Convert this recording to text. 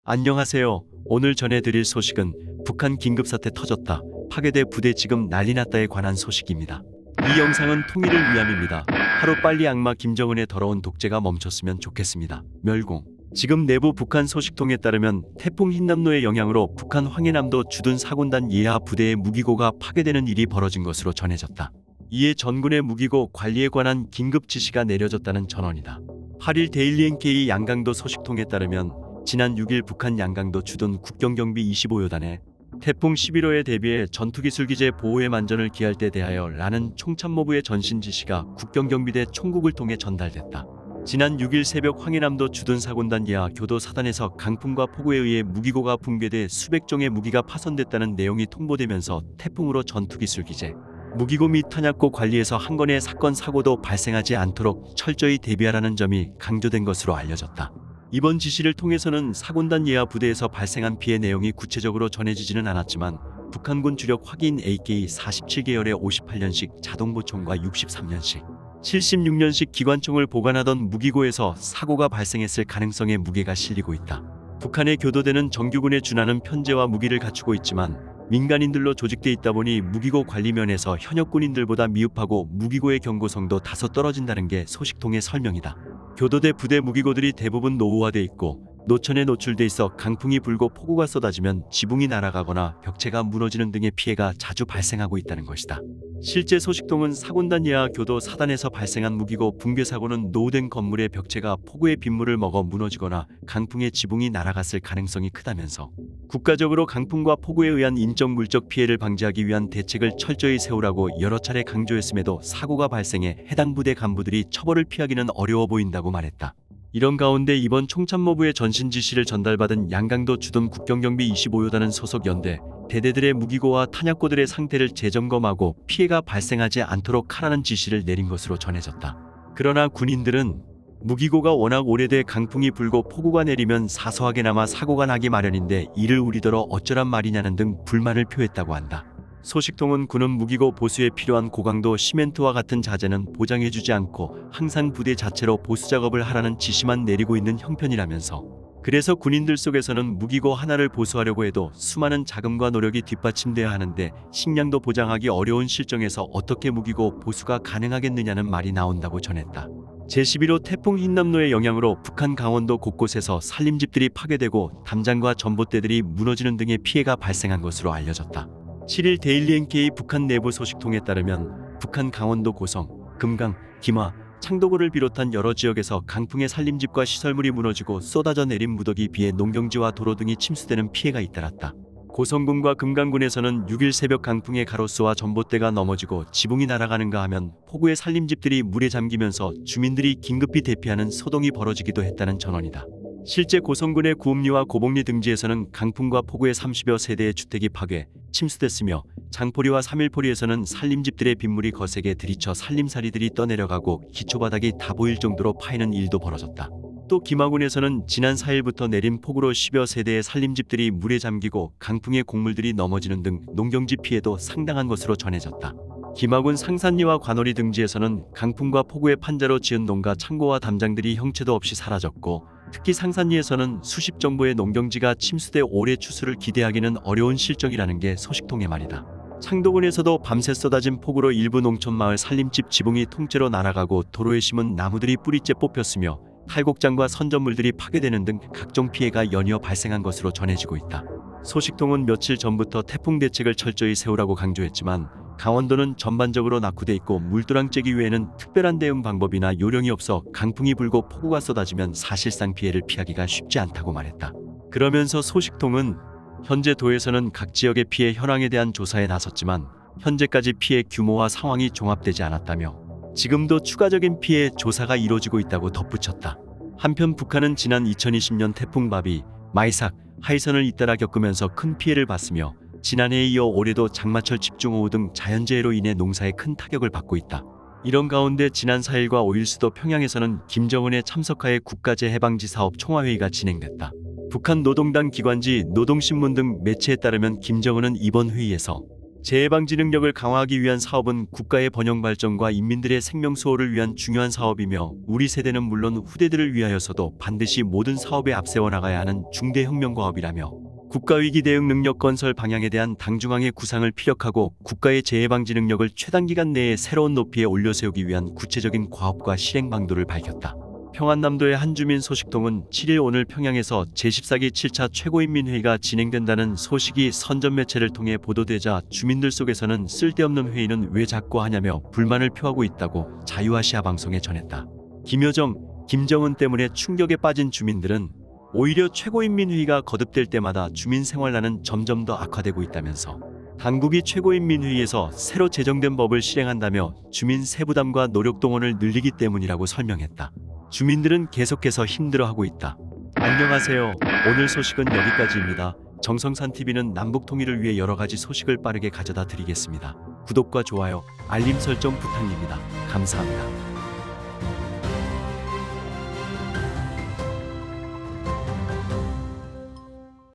안녕하세요. 오늘 전해드릴 소식은 북한 긴급사태 터졌다. 파괴대 부대 지금 난리 났다에 관한 소식입니다. 이 영상은 통일을 위함입니다. 하루빨리 악마 김정은의 더러운 독재가 멈췄으면 좋겠습니다. 멸공. 지금 내부 북한 소식통에 따르면 태풍 흰남노의 영향으로 북한 황해남도 주둔 4군단 예하 부대의 무기고가 파괴되는 일이 벌어진 것으로 전해졌다. 이에 전군의 무기고 관리에 관한 긴급 지시가 내려졌다는 전언이다. 8일 데일리 NK 양강도 소식통에 따르면 지난 6일 북한 양강도 주둔 국경경비 25여단에 태풍 11호에 대비해 전투기술기재 보호에 만전을 기할 때 대하여 라는 총참모부의 전신 지시가 국경경비대 총국을 통해 전달됐다. 지난 6일 새벽 황해남도 주둔 4군단 예하 교도 사단에서 강풍과 폭우에 의해 무기고가 붕괴돼 수백 종의 무기가 파손됐다는 내용이 통보되면서 태풍으로 전투기술기재, 무기고 및 탄약고 관리에서 한 건의 사건 사고도 발생하지 않도록 철저히 대비하라는 점이 강조된 것으로 알려졌다. 이번 지시를 통해서는 4군단 예하 부대에서 발생한 피해 내용이 구체적으로 전해지지는 않았지만 북한군 주력 확인 AK 47계열의 58년식 자동보총과 63년식, 76년식 기관총을 보관하던 무기고에서 사고가 발생했을 가능성의 무게가 실리고 있다. 북한의 교도대는 정규군에 준하는 편제와 무기를 갖추고 있지만 민간인들로 조직돼 있다 보니 무기고 관리면에서 현역 군인들보다 미흡하고 무기고의 경고성도 다소 떨어진다는 게 소식통의 설명이다. 교도대 부대 무기고들이 대부분 노후화돼 있고 노천에 노출돼 있어 강풍이 불고 폭우가 쏟아지면 지붕이 날아가거나 벽체가 무너지는 등의 피해가 자주 발생하고 있다는 것이다. 실제 소식통은 4군단 예하 교도 사단에서 발생한 무기고 붕괴 사고는 노후된 건물의 벽체가 폭우의 빗물을 먹어 무너지거나 강풍에 지붕이 날아갔을 가능성이 크다면서 국가적으로 강풍과 폭우에 의한 인적 물적 피해를 방지하기 위한 대책을 철저히 세우라고 여러 차례 강조했음에도 사고가 발생해 해당 부대 간부들이 처벌을 피하기는 어려워 보인다고 말했다. 이런 가운데 이번 총참모부의 전신 지시를 전달받은 양강도 주둔 국경경비 25여단은 소속 연대, 대대들의 무기고와 탄약고들의 상태를 재점검하고 피해가 발생하지 않도록 하라는 지시를 내린 것으로 전해졌다. 그러나 군인들은 무기고가 워낙 오래돼 강풍이 불고 폭우가 내리면 사소하게나마 사고가 나기 마련인데 이를 우리더러 어쩌란 말이냐는 등 불만을 표했다고 한다. 소식통은 군은 무기고 보수에 필요한 고강도 시멘트와 같은 자재는 보장해주지 않고 항상 부대 자체로 보수 작업을 하라는 지시만 내리고 있는 형편이라면서 그래서 군인들 속에서는 무기고 하나를 보수하려고 해도 수많은 자금과 노력이 뒷받침돼야 하는데 식량도 보장하기 어려운 실정에서 어떻게 무기고 보수가 가능하겠느냐는 말이 나온다고 전했다. 제11호 태풍 흰남노의 영향으로 북한 강원도 곳곳에서 산림집들이 파괴되고 담장과 전봇대들이 무너지는 등의 피해가 발생한 것으로 알려졌다. 7일 데일리 NK 북한 내부 소식통에 따르면 북한 강원도 고성, 금강, 김화, 창도고를 비롯한 여러 지역에서 강풍에 산림집과 시설물이 무너지고 쏟아져 내린 무더기 비에 농경지와 도로 등이 침수되는 피해가 잇따랐다. 고성군과 금강군에서는 6일 새벽 강풍에 가로수와 전봇대가 넘어지고 지붕이 날아가는가 하면 폭우에 산림집들이 물에 잠기면서 주민들이 긴급히 대피하는 소동이 벌어지기도 했다는 전언이다. 실제 고성군의 구읍리와 고복리 등지에서는 강풍과 폭우에 30여 세대의 주택이 파괴, 침수됐으며 장포리와 삼일포리에서는 산림집들의 빗물이 거세게 들이쳐 산림살이들이 떠내려가고 기초바닥이 다 보일 정도로 파이는 일도 벌어졌다. 또 김하군에서는 지난 4일부터 내린 폭우로 10여 세대의 산림집들이 물에 잠기고 강풍에 곡물들이 넘어지는 등 농경지 피해도 상당한 것으로 전해졌다. 김하군 상산리와 관오리 등지에서는 강풍과 폭우의 판자로 지은 농가 창고와 담장들이 형체도 없이 사라졌고 특히 상산리에서는 수십 정보의 농경지가 침수돼 올해 추수를 기대하기는 어려운 실정이라는 게 소식통의 말이다. 창도군에서도 밤새 쏟아진 폭우로 일부 농촌마을 산림집 지붕이 통째로 날아가고 도로에 심은 나무들이 뿌리째 뽑혔으며 탈곡장과 선전물들이 파괴되는 등 각종 피해가 연이어 발생한 것으로 전해지고 있다. 소식통은 며칠 전부터 태풍 대책을 철저히 세우라고 강조했지만 강원도는 전반적으로 낙후돼 있고 물도랑 째기 외에는 특별한 대응 방법이나 요령이 없어 강풍이 불고 폭우가 쏟아지면 사실상 피해를 피하기가 쉽지 않다고 말했다. 그러면서 소식통은 현재 도에서는 각 지역의 피해 현황에 대한 조사에 나섰지만 현재까지 피해 규모와 상황이 종합되지 않았다며 지금도 추가적인 피해 조사가 이루어지고 있다고 덧붙였다. 한편 북한은 지난 2020년 태풍 바비, 마이삭, 하이선을 잇따라 겪으면서 큰 피해를 봤으며 지난해에 이어 올해도 장마철 집중호우 등 자연재해로 인해 농사에 큰 타격을 받고 있다. 이런 가운데 지난 4일과 5일 수도 평양에서는 김정은의 참석하에 국가재해 방지 사업 총화회의가 진행됐다. 북한 노동당 기관지 노동신문 등 매체에 따르면 김정은은 이번 회의에서 재해방지 능력을 강화하기 위한 사업은 국가의 번영 발전과 인민들의 생명 수호를 위한 중요한 사업이며 우리 세대는 물론 후대들을 위하여서도 반드시 모든 사업에 앞세워 나가야 하는 중대 혁명 과업이라며 국가위기 대응 능력 건설 방향에 대한 당중앙의 구상을 피력하고 국가의 재해방지 능력을 최단기간 내에 새로운 높이에 올려세우기 위한 구체적인 과업과 실행 방도를 밝혔다. 평안남도의 한주민 소식통은 7일 오늘 평양에서 제14기 7차 최고인민회의가 진행된다는 소식이 선전 매체를 통해 보도되자 주민들 속에서는 쓸데없는 회의는 왜 자꾸 하냐며 불만을 표하고 있다고 자유아시아 방송에 전했다. 김여정, 김정은 때문에 충격에 빠진 주민들은 오히려 최고인민회의가 거듭될 때마다 주민 생활난은 점점 더 악화되고 있다면서 당국이 최고인민회의에서 새로 제정된 법을 실행한다며 주민 세부담과 노력 동원을 늘리기 때문이라고 설명했다. 주민들은 계속해서 힘들어하고 있다. 안녕하세요. 오늘 소식은 여기까지입니다. 정성산TV는 남북 통일을 위해 여러 가지 소식을 빠르게 가져다 드리겠습니다. 구독과 좋아요, 알림 설정 부탁드립니다. 감사합니다.